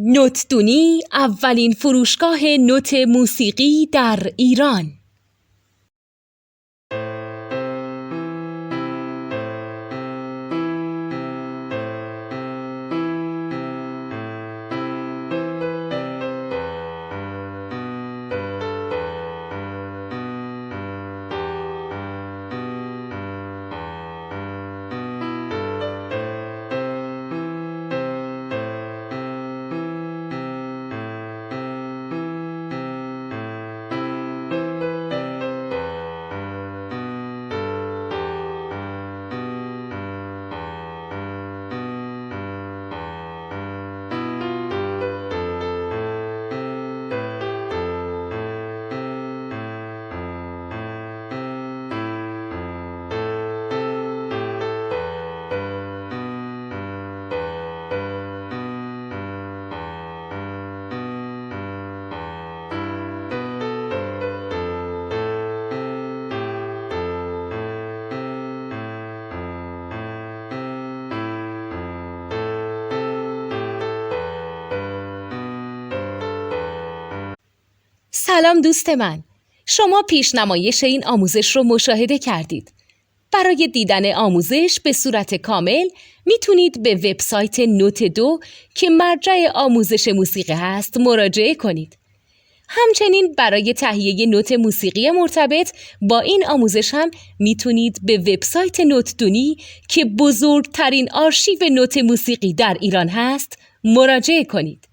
نوتدونی اولین فروشگاه نوت موسیقی در ایران. سلام دوست من، شما پیشنمایش این آموزش رو مشاهده کردید. برای دیدن آموزش به صورت کامل میتونید به وبسایت نوت2 که مرجع آموزش موسیقی هست مراجعه کنید. همچنین برای تهیه نوت موسیقی مرتبط با این آموزش هم میتونید به وبسایت نوتدونی که بزرگترین آرشیو نوت موسیقی در ایران هست مراجعه کنید.